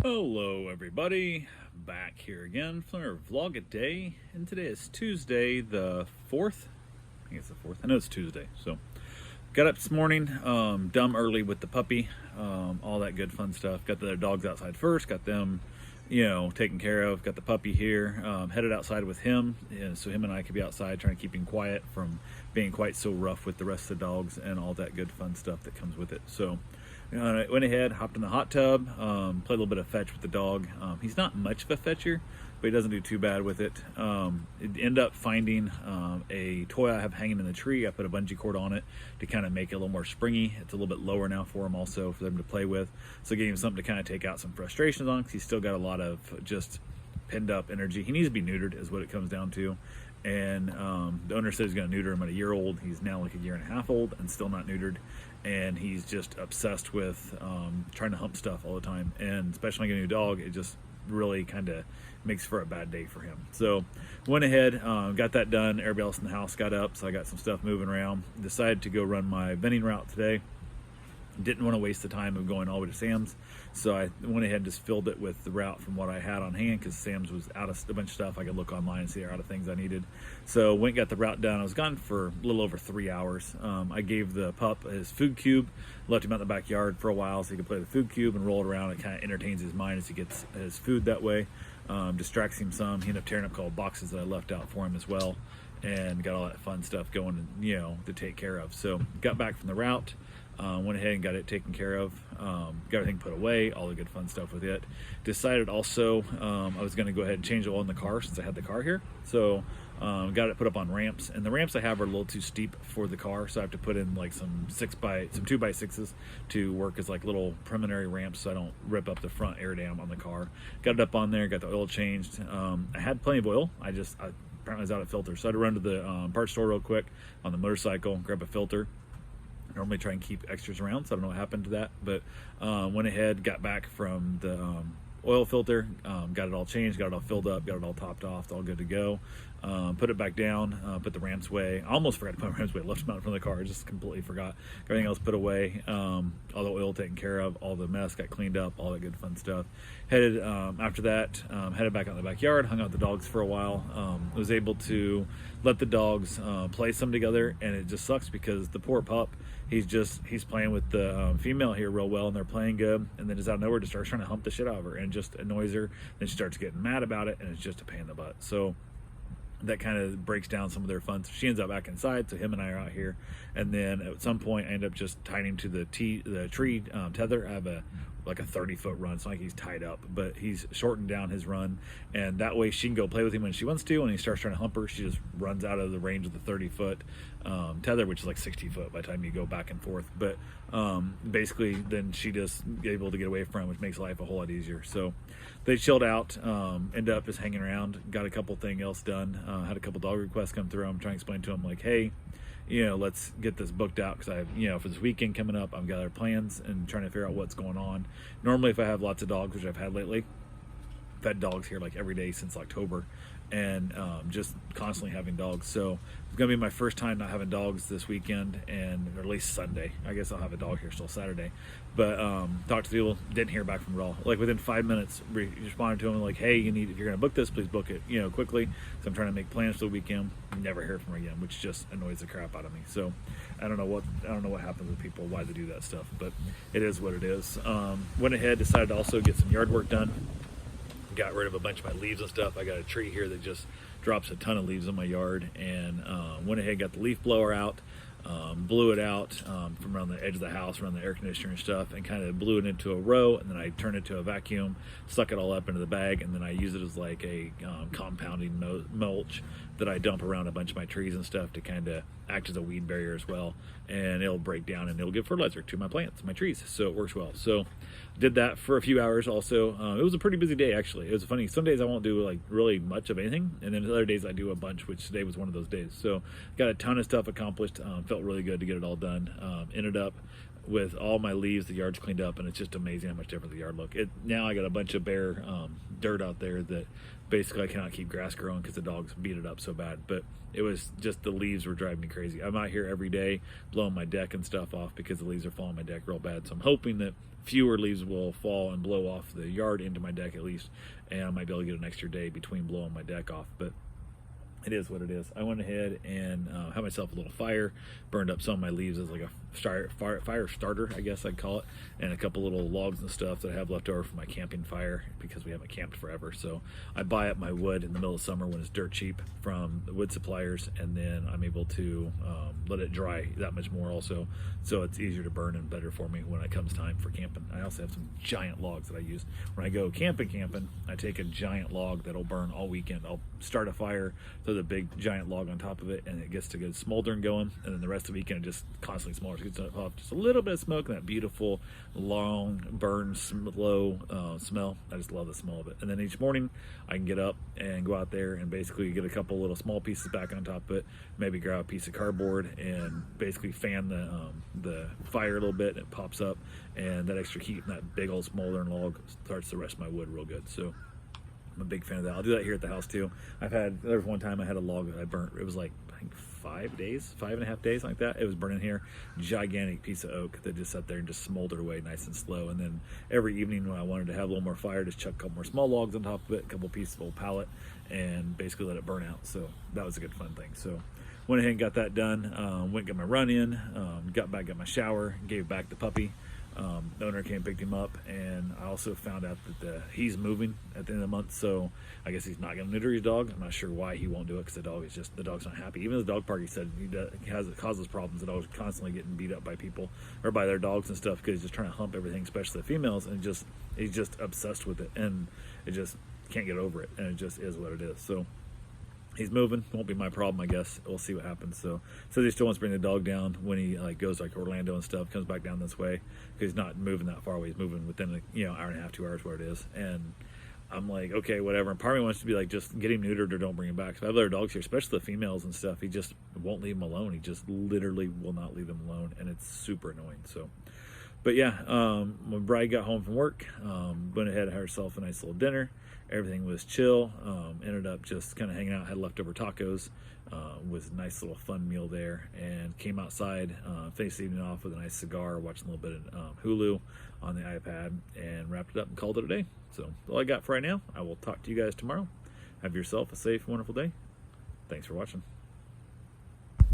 Hello everybody, back here again for another vlog a day, and today is Tuesday the 4th. I think it's the 4th. I know it's Tuesday. So got up this morning, dumb early with the puppy, all that good fun stuff. Got the dogs outside first, got them taken care of, got the puppy here, headed outside with him, so him and I could be outside trying to keep him quiet from being quite so rough with the rest of the dogs and all that good fun stuff that comes with it. So I went ahead, hopped in the hot tub, played a little bit of fetch with the dog. He's not much of a fetcher, but he doesn't do too bad with it. Ended up finding a toy I have hanging in the tree. I put a bungee cord on it to kind of make it a little more springy. It's a little bit lower now for him also, for them to play with. So gave him something to kind of take out some frustrations on, because he's still got a lot of just pinned up energy. He needs to be neutered is what it comes down to. And the owner said he's going to neuter him at a year old. He's now like a year and a half old and still not neutered. And he's just obsessed with trying to hump stuff all the time. And especially when I get a new dog, it just really kind of makes for a bad day for him. So went ahead, got that done. Everybody else in the house got up, so I got some stuff moving around. Decided to go run my vending route today. Didn't want to waste the time of going all the way to Sam's, so I went ahead and just filled it with the route from what I had on hand, because Sam's was out of a bunch of stuff. I could look online and see out of things I needed. So went and got the route done. I was gone for a little over 3 hours. I gave the pup his food cube, left him out in the backyard for a while so he could play with the food cube and roll it around. It kind of entertains his mind as he gets his food that way. Distracts him some. He ended up tearing up a couple boxes that I left out for him as well, and got all that fun stuff going, to take care of. So got back from the route. Went ahead and got it taken care of, got everything put away, all the good fun stuff with it. Decided also I was going to go ahead and change the oil in the car since I had the car here. So got it put up on ramps, and the ramps I have are a little too steep for the car, so I have to put in like some 2x6s to work as like little preliminary ramps so I don't rip up the front air dam on the car. Got it up on there, got the oil changed. I had plenty of oil. I apparently was out of filter, so I had to run to the parts store real quick on the motorcycle, grab a filter. Normally try and keep extras around, so I don't know what happened to that, but went ahead, got back from the oil filter, got it all changed, got it all filled up, got it all topped off, it's all good to go. Put it back down, put the ramps away. I almost forgot to put the ramps away, left them out in front of the car, just completely forgot. Got everything else put away, all the oil taken care of, all the mess got cleaned up, all that good fun stuff. Headed, after that, headed back out in the backyard, hung out with the dogs for a while. Was able to let the dogs play some together, and it just sucks because the poor pup, he's playing with the female here real well, and they're playing good, and then just out of nowhere just starts trying to hump the shit out of her and just annoys her. Then she starts getting mad about it, and it's just a pain in the butt. So that kind of breaks down some of their fun. So she ends up back inside, so him and I are out here, and then at some point I end up just tying him to the tree tether. I have a 30-foot run. It's not like he's tied up, but he's shortened down his run, and that way she can go play with him when she wants to. When he starts trying to hump her, she just runs out of the range of the 30-foot tether, which is like 60 foot by the time you go back and forth. But basically then she just able to get away from him, which makes life a whole lot easier. So they chilled out, ended up just hanging around, got a couple things else done, had a couple dog requests come through. I'm trying to explain to them like, hey, let's get this booked out, because I have, for this weekend coming up, I've got other plans and trying to figure out what's going on. Normally, if I have lots of dogs, which I've had lately, I've had dogs here like every day since October, and just constantly having dogs. So it's gonna be my first time not having dogs this weekend, and or at least Sunday. I guess I'll have a dog here still Saturday. But talked to people, didn't hear back from them at all. Like within 5 minutes, responded to them like, hey, if you're gonna book this, please book it, quickly. So I'm trying to make plans for the weekend. Never hear from her again, which just annoys the crap out of me. So I don't know what happens with people, why they do that stuff, but it is what it is. Went ahead, decided to also get some yard work done. Got rid of a bunch of my leaves and stuff. I got a tree here that just drops a ton of leaves in my yard, and went ahead and got the leaf blower out, blew it out from around the edge of the house, around the air conditioner and stuff, and kind of blew it into a row, and then I turned it to a vacuum, stuck it all up into the bag, and then I use it as like a compounding mulch that I dump around a bunch of my trees and stuff to kind of act as a weed barrier as well, and it'll break down and it'll give fertilizer to my plants, my trees, so it works well. So did that for a few hours also. It was a pretty busy day actually. It was funny, some days I won't do like really much of anything, and then other days I do a bunch, which today was one of those days. So got a ton of stuff accomplished. Felt really good to get it all done. Ended up with all my leaves, the yard's cleaned up, and it's just amazing how much different the yard look. Now I got a bunch of bare dirt out there that basically I cannot keep grass growing because the dogs beat it up so bad. But it was just, the leaves were driving me crazy. I'm out here every day blowing my deck and stuff off because the leaves are falling on my deck real bad. So I'm hoping that fewer leaves will fall and blow off the yard into my deck at least, and I might be able to get an extra day between blowing my deck off. But it is what it is. I went ahead and had myself a little fire, burned up some of my leaves as like a fire starter, I guess I'd call it, and a couple little logs and stuff that I have left over from my camping fire because we haven't camped forever. So I buy up my wood in the middle of summer when it's dirt cheap from the wood suppliers, and then I'm able to let it dry that much more also, so it's easier to burn and better for me when it comes time for camping. I also have some giant logs that I use when I go camping. I take a giant log that'll burn all weekend. I'll start a fire, throw the big giant log on top of it, and it gets to good smoldering going, and then the rest of the weekend it just constantly smolders. It gets off just a little bit of smoke and that beautiful long burn slow smell. I just love the smell of it. And then each morning I can get up and go out there and basically get a couple little small pieces back on top of it, maybe grab a piece of cardboard and basically fan the fire a little bit, and it pops up, and that extra heat and that big old smoldering log starts to rest my wood real good. So I'm a big fan of that. I'll do that here at the house too. There was one time I had a log that I burnt. It was like, I think 5.5 days like that. It was burning here. Gigantic piece of oak that just sat there and just smoldered away nice and slow. And then every evening when I wanted to have a little more fire, just chuck a couple more small logs on top of it, a couple pieces of old pallet, and basically let it burn out. So that was a good fun thing. So went ahead and got that done. Went and got my run in, got back, got my shower, gave back the puppy. The owner came and picked him up, and I also found out that he's moving at the end of the month, so I guess he's not going to neuter his dog. I'm not sure why he won't do it, because the dog's not happy. Even the dog park, he said it causes problems. The dog's constantly getting beat up by people or by their dogs and stuff because he's just trying to hump everything, especially the females, and he's just obsessed with it, and it just can't get over it, and it just is what it is. So he's moving. Won't be my problem, I guess. We'll see what happens. So he still wants to bring the dog down when he goes like Orlando and stuff, comes back down this way, because he's not moving that far away. He's moving within hour and a half, 2 hours where it is. And I'm like, okay, whatever. And part of me wants to be like, just get him neutered or don't bring him back. So I have other dogs here, especially the females and stuff. He just won't leave them alone. He just literally will not leave them alone, and it's super annoying. So, but yeah, when Bride got home from work, went ahead and had herself a nice little dinner. Everything was chill. Ended up just kind of hanging out, had leftover tacos, was a nice little fun meal there, and came outside, finished the evening off with a nice cigar, watching a little bit of Hulu on the iPad, and wrapped it up and called it a day. So that's all I got for right now. I will talk to you guys tomorrow. Have yourself a safe, wonderful day. Thanks for watching.